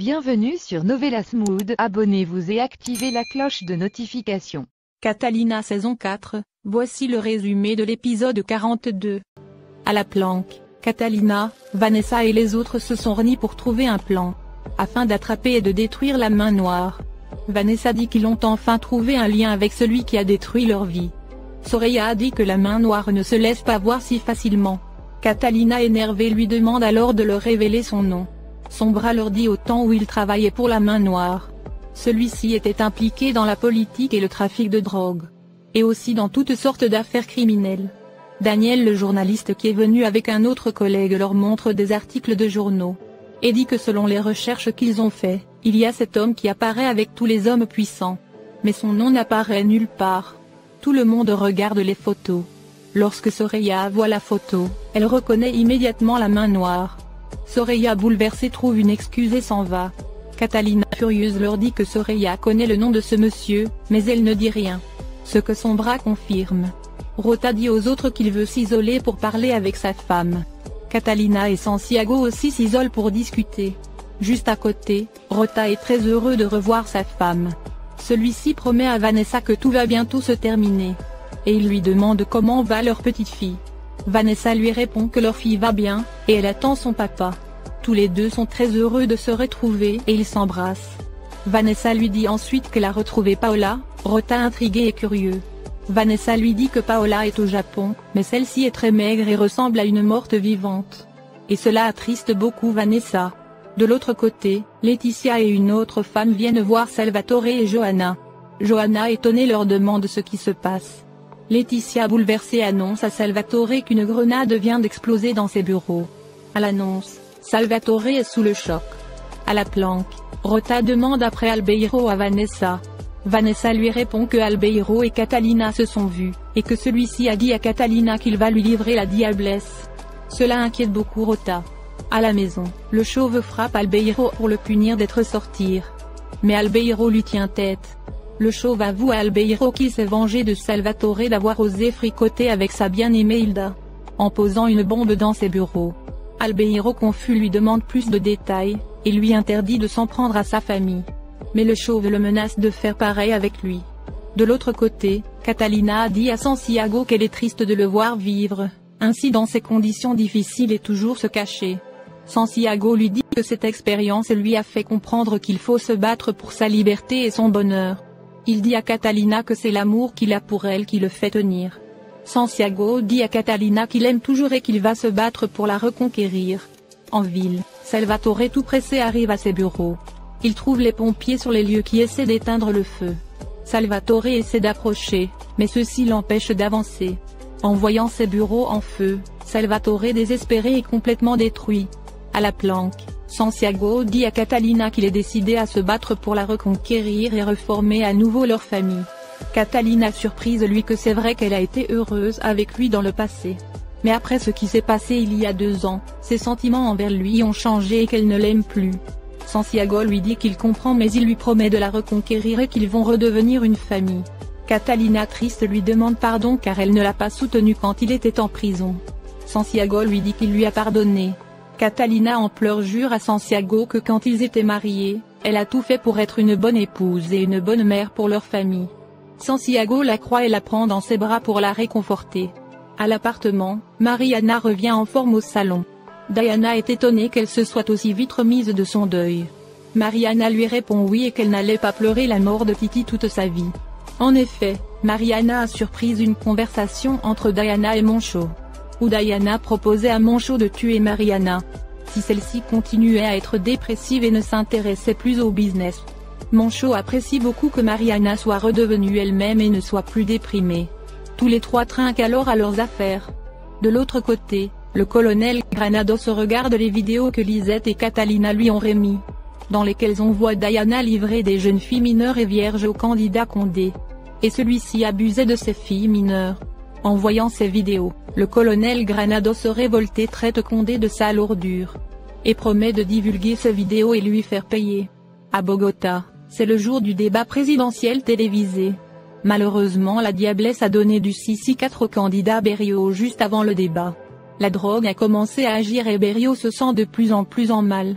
Bienvenue sur Novelas Mood, abonnez-vous et activez la cloche de notification. Catalina saison 4, voici le résumé de l'épisode 42. À la planque, Catalina, Vanessa et les autres se sont réunis pour trouver un plan, afin d'attraper et de détruire la main noire. Vanessa dit qu'ils ont enfin trouvé un lien avec celui qui a détruit leur vie. Soraya a dit que la main noire ne se laisse pas voir si facilement. Catalina énervée lui demande alors de leur révéler son nom. Son bras leur dit au temps où il travaillait pour la main noire. Celui-ci était impliqué dans la politique et le trafic de drogue. Et aussi dans toutes sortes d'affaires criminelles. Daniel le journaliste qui est venu avec un autre collègue leur montre des articles de journaux. Et dit que selon les recherches qu'ils ont fait, il y a cet homme qui apparaît avec tous les hommes puissants. Mais son nom n'apparaît nulle part. Tout le monde regarde les photos. Lorsque Soraya voit la photo, elle reconnaît immédiatement la main noire. Soraya bouleversée trouve une excuse et s'en va. Catalina furieuse leur dit que Soraya connaît le nom de ce monsieur, mais elle ne dit rien. Ce que son bras confirme. Rota dit aux autres qu'il veut s'isoler pour parler avec sa femme. Catalina et Santiago aussi s'isolent pour discuter. Juste à côté, Rota est très heureux de revoir sa femme. Celui-ci promet à Vanessa que tout va bientôt se terminer. Et il lui demande comment va leur petite fille. Vanessa lui répond que leur fille va bien, et elle attend son papa. Tous les deux sont très heureux de se retrouver et ils s'embrassent. Vanessa lui dit ensuite qu'elle a retrouvé Paola, Rota intrigué et curieux. Vanessa lui dit que Paola est au Japon, mais celle-ci est très maigre et ressemble à une morte vivante. Et cela attriste beaucoup Vanessa. De l'autre côté, Laetitia et une autre femme viennent voir Salvatore et Johanna. Johanna étonnée leur demande ce qui se passe. Laetitia bouleversée annonce à Salvatore qu'une grenade vient d'exploser dans ses bureaux. À l'annonce, Salvatore est sous le choc. À la planque, Rota demande après Albeiro à Vanessa. Vanessa lui répond que Albeiro et Catalina se sont vus, et que celui-ci a dit à Catalina qu'il va lui livrer la diablesse. Cela inquiète beaucoup Rota. À la maison, le chauve frappe Albeiro pour le punir d'être sorti. Mais Albeiro lui tient tête. Le chauve avoue à Albeiro qu'il s'est vengé de Salvatore d'avoir osé fricoter avec sa bien-aimée Hilda, en posant une bombe dans ses bureaux. Albeiro confus lui demande plus de détails, et lui interdit de s'en prendre à sa famille. Mais le chauve le menace de faire pareil avec lui. De l'autre côté, Catalina a dit à Santiago qu'elle est triste de le voir vivre, ainsi dans ces conditions difficiles et toujours se cacher. Santiago lui dit que cette expérience lui a fait comprendre qu'il faut se battre pour sa liberté et son bonheur. Il dit à Catalina que c'est l'amour qu'il a pour elle qui le fait tenir. Santiago dit à Catalina qu'il aime toujours et qu'il va se battre pour la reconquérir. En ville, Salvatore tout pressé arrive à ses bureaux. Il trouve les pompiers sur les lieux qui essaient d'éteindre le feu. Salvatore essaie d'approcher, mais ceux-ci l'empêchent d'avancer. En voyant ses bureaux en feu, Salvatore désespéré est complètement détruit. À la planque, Santiago dit à Catalina qu'il est décidé à se battre pour la reconquérir et reformer à nouveau leur famille. Catalina surprise lui que c'est vrai qu'elle a été heureuse avec lui dans le passé. Mais après ce qui s'est passé il y a 2 ans, ses sentiments envers lui ont changé et qu'elle ne l'aime plus. Santiago lui dit qu'il comprend mais il lui promet de la reconquérir et qu'ils vont redevenir une famille. Catalina triste lui demande pardon car elle ne l'a pas soutenu quand il était en prison. Santiago lui dit qu'il lui a pardonné. Catalina en pleurs jure à Santiago que quand ils étaient mariés, elle a tout fait pour être une bonne épouse et une bonne mère pour leur famille. Santiago la croit et la prend dans ses bras pour la réconforter. À l'appartement, Mariana revient en forme au salon. Diana est étonnée qu'elle se soit aussi vite remise de son deuil. Mariana lui répond oui et qu'elle n'allait pas pleurer la mort de Titi toute sa vie. En effet, Mariana a surpris une conversation entre Diana et Moncho, où Diana proposait à Moncho de tuer Mariana, si celle-ci continuait à être dépressive et ne s'intéressait plus au business. Moncho apprécie beaucoup que Mariana soit redevenue elle-même et ne soit plus déprimée. Tous les trois trinquent alors à leurs affaires. De l'autre côté, le colonel Granados regarde les vidéos que Lisette et Catalina lui ont remis, dans lesquelles on voit Diana livrer des jeunes filles mineures et vierges au candidat Condé. Et celui-ci abusait de ces filles mineures. En voyant ces vidéos, le colonel Granados révolté traite Condé de sale ordure. Et promet de divulguer ces vidéos et lui faire payer. À Bogota, c'est le jour du débat présidentiel télévisé. Malheureusement la diablesse a donné du 6-4 au candidat Berrio juste avant le débat. La drogue a commencé à agir et Berrio se sent de plus en mal.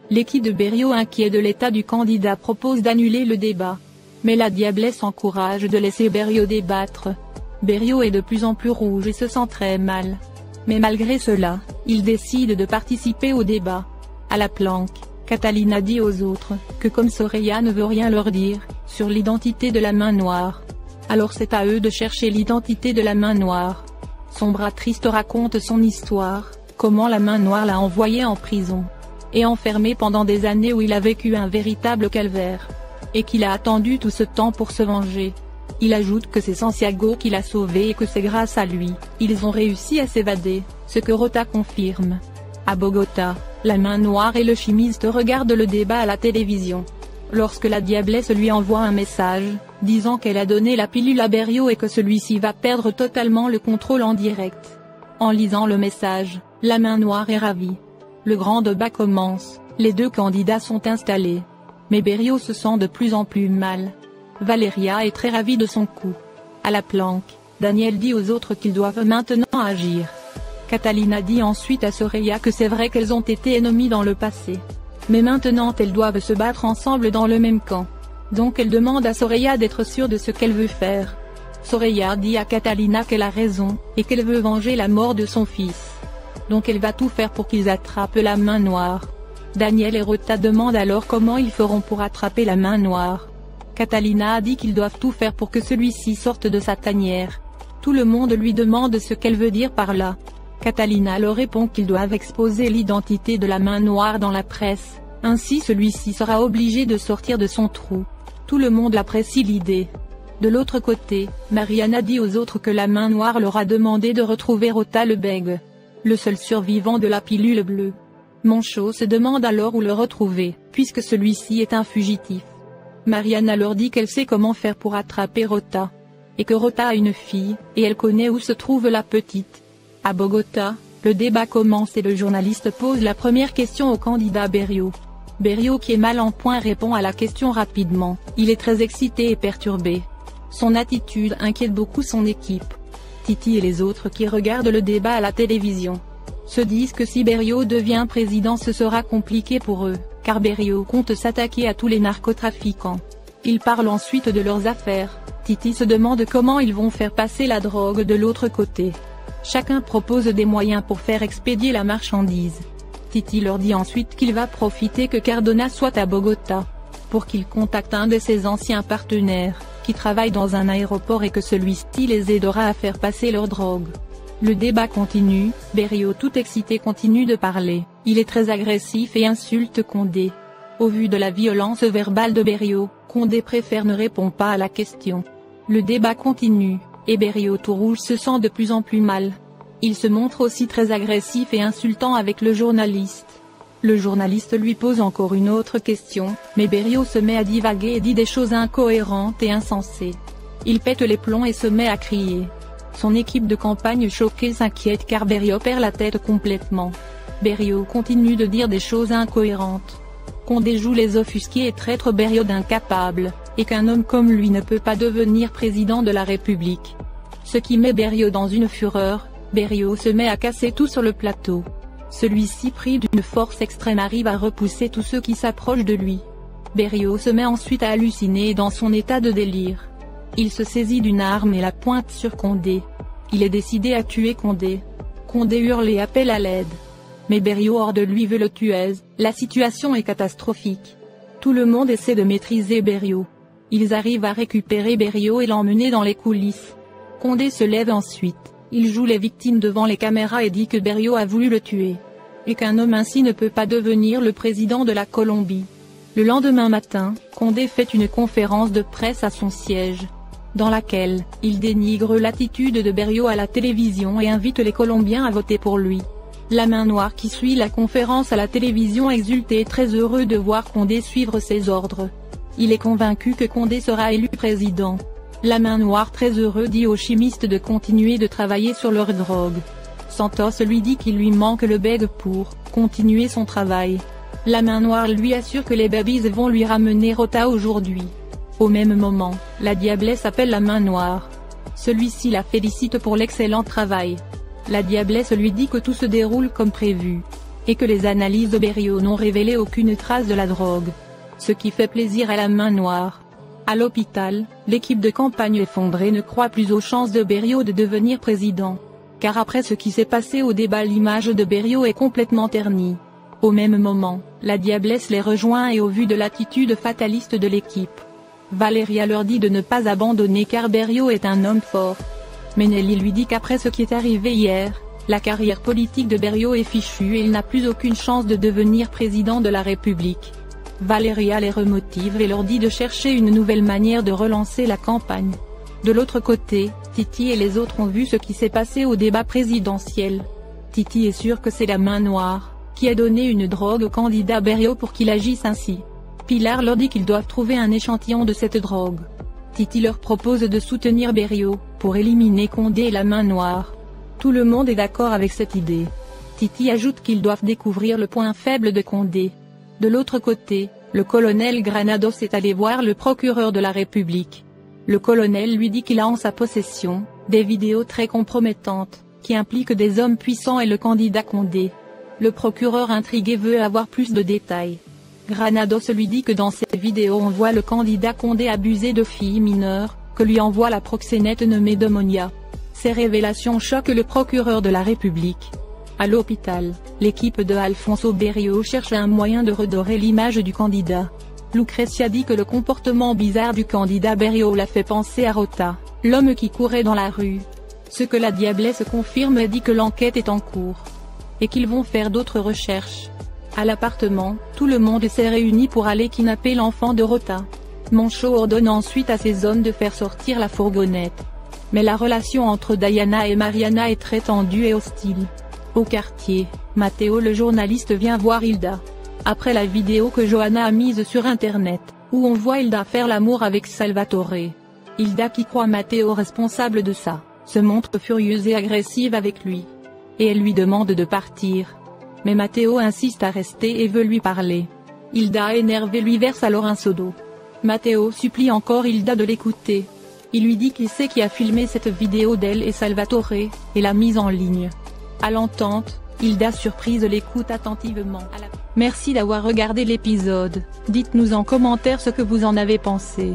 L'équipe de Berrios, inquiet de l'état du candidat, propose d'annuler le débat. Mais la diablesse encourage de laisser Berrios débattre. Berrios est de plus en plus rouge et se sent très mal. Mais malgré cela, il décide de participer au débat. À la planque, Catalina dit aux autres que comme Soraya ne veut rien leur dire sur l'identité de la main noire, alors c'est à eux de chercher l'identité de la main noire. Son bras triste raconte son histoire, comment la main noire l'a envoyé en prison et enfermé pendant des années où il a vécu un véritable calvaire, et qu'il a attendu tout ce temps pour se venger. Il ajoute que c'est Santiago qui l'a sauvé et que c'est grâce à lui, ils ont réussi à s'évader, ce que Rota confirme. À Bogota, la main noire et le chimiste regardent le débat à la télévision. Lorsque la diablesse lui envoie un message, disant qu'elle a donné la pilule à Berrios et que celui-ci va perdre totalement le contrôle en direct. En lisant le message, la main noire est ravie. Le grand débat commence, les deux candidats sont installés. Mais Berrios se sent de plus en plus mal. Valeria est très ravie de son coup. À la planque, Daniel dit aux autres qu'ils doivent maintenant agir. Catalina dit ensuite à Soraya que c'est vrai qu'elles ont été ennemies dans le passé. Mais maintenant elles doivent se battre ensemble dans le même camp. Donc elle demande à Soraya d'être sûre de ce qu'elle veut faire. Soraya dit à Catalina qu'elle a raison, et qu'elle veut venger la mort de son fils. Donc elle va tout faire pour qu'ils attrapent la main noire. Daniel et Rota demandent alors comment ils feront pour attraper la main noire. Catalina a dit qu'ils doivent tout faire pour que celui-ci sorte de sa tanière. Tout le monde lui demande ce qu'elle veut dire par là. Catalina leur répond qu'ils doivent exposer l'identité de la main noire dans la presse, ainsi celui-ci sera obligé de sortir de son trou. Tout le monde apprécie l'idée. De l'autre côté, Mariana dit aux autres que la main noire leur a demandé de retrouver Rota le bègue, le seul survivant de la pilule bleue. Moncho se demande alors où le retrouver, puisque celui-ci est un fugitif. Mariana leur dit qu'elle sait comment faire pour attraper Rota, et que Rota a une fille, et elle connaît où se trouve la petite. À Bogota, le débat commence et le journaliste pose la première question au candidat Berrios. Berrios, qui est mal en point, répond à la question rapidement. Il est très excité et perturbé. Son attitude inquiète beaucoup son équipe. Titi et les autres qui regardent le débat à la télévision se disent que si Berrios devient président ce sera compliqué pour eux, car Berrios compte s'attaquer à tous les narcotrafiquants. Ils parlent ensuite de leurs affaires. Titi se demande comment ils vont faire passer la drogue de l'autre côté. Chacun propose des moyens pour faire expédier la marchandise. Titi leur dit ensuite qu'il va profiter que Cardona soit à Bogota, pour qu'il contacte un de ses anciens partenaires, qui travaille dans un aéroport et que celui-ci les aidera à faire passer leur drogue. Le débat continue, Berrios tout excité continue de parler, il est très agressif et insulte Condé. Au vu de la violence verbale de Berrios, Condé préfère ne répondre pas à la question. Le débat continue, et Berrios tout rouge se sent de plus en plus mal. Il se montre aussi très agressif et insultant avec le journaliste. Le journaliste lui pose encore une autre question, mais Berrios se met à divaguer et dit des choses incohérentes et insensées. Il pète les plombs et se met à crier. Son équipe de campagne choquée s'inquiète car Berrios perd la tête complètement. Berrios continue de dire des choses incohérentes. Condé joue les offusqués et traite Berrios d'incapable, et qu'un homme comme lui ne peut pas devenir président de la République. Ce qui met Berrios dans une fureur, Berrios se met à casser tout sur le plateau. Celui-ci, pris d'une force extrême, arrive à repousser tous ceux qui s'approchent de lui. Berrios se met ensuite à halluciner dans son état de délire. Il se saisit d'une arme et la pointe sur Condé. Il est décidé à tuer Condé. Condé hurle et appelle à l'aide. Mais Berrios hors de lui veut le tuer. La situation est catastrophique. Tout le monde essaie de maîtriser Berrios. Ils arrivent à récupérer Berrios et l'emmener dans les coulisses. Condé se lève ensuite. Il joue les victimes devant les caméras et dit que Berrios a voulu le tuer. Et qu'un homme ainsi ne peut pas devenir le président de la Colombie. Le lendemain matin, Condé fait une conférence de presse à son siège, dans laquelle il dénigre l'attitude de Berrios à la télévision et invite les Colombiens à voter pour lui. La main noire qui suit la conférence à la télévision exulte et est très heureux de voir Condé suivre ses ordres. Il est convaincu que Condé sera élu président. La main noire très heureux dit aux chimistes de continuer de travailler sur leur drogue. Santos lui dit qu'il lui manque le bègue pour continuer son travail. La main noire lui assure que les babies vont lui ramener Rota aujourd'hui. Au même moment, la diablesse appelle la main noire. Celui-ci la félicite pour l'excellent travail. La diablesse lui dit que tout se déroule comme prévu. et que les analyses de Berrios n'ont révélé aucune trace de la drogue. Ce qui fait plaisir à la main noire. À l'hôpital, l'équipe de campagne effondrée ne croit plus aux chances de Berrios de devenir président. Car après ce qui s'est passé au débat, l'image de Berrios est complètement ternie. Au même moment, la diablesse les rejoint et au vu de l'attitude fataliste de l'équipe, Valéria leur dit de ne pas abandonner car Berrios est un homme fort. Mais Nelly lui dit qu'après ce qui est arrivé hier, la carrière politique de Berrios est fichue et il n'a plus aucune chance de devenir président de la République. Valéria les remotive et leur dit de chercher une nouvelle manière de relancer la campagne. De l'autre côté, Titi et les autres ont vu ce qui s'est passé au débat présidentiel. Titi est sûr que c'est la main noire qui a donné une drogue au candidat Berrios pour qu'il agisse ainsi. Pilar leur dit qu'ils doivent trouver un échantillon de cette drogue. Titi leur propose de soutenir Berrios pour éliminer Condé et la main noire. Tout le monde est d'accord avec cette idée. Titi ajoute qu'ils doivent découvrir le point faible de Condé. De l'autre côté, le colonel Granados est allé voir le procureur de la République. Le colonel lui dit qu'il a en sa possession des vidéos très compromettantes, qui impliquent des hommes puissants et le candidat Condé. Le procureur intrigué veut avoir plus de détails. Granados lui dit que dans ces vidéos on voit le candidat Condé abuser de filles mineures, que lui envoie la proxénète nommée Demonia. Ces révélations choquent le procureur de la République. À l'hôpital, l'équipe de Alfonso Berrios cherche un moyen de redorer l'image du candidat. Lucrecia dit que le comportement bizarre du candidat Berrios l'a fait penser à Rota, l'homme qui courait dans la rue. Ce que la diablesse confirme et dit que l'enquête est en cours. Et qu'ils vont faire d'autres recherches. À l'appartement, tout le monde s'est réuni pour aller kidnapper l'enfant de Rota. Moncho ordonne ensuite à ses hommes de faire sortir la fourgonnette. Mais la relation entre Diana et Mariana est très tendue et hostile. Au quartier, Matteo le journaliste vient voir Hilda. Après la vidéo que Johanna a mise sur internet, où on voit Hilda faire l'amour avec Salvatore. Hilda, qui croit Matteo responsable de ça, se montre furieuse et agressive avec lui. Et elle lui demande de partir. Mais Matteo insiste à rester et veut lui parler. Hilda, énervée, lui verse alors un seau d'eau. Matteo supplie encore Hilda de l'écouter. Il lui dit qu'il sait qui a filmé cette vidéo d'elle et Salvatore, et l'a mise en ligne. À l'entente, Hilda surprise l'écoute attentivement. Merci d'avoir regardé l'épisode. Dites-nous en commentaire ce que vous en avez pensé.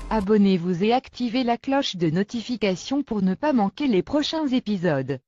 Abonnez-vous et activez la cloche de notification pour ne pas manquer les prochains épisodes.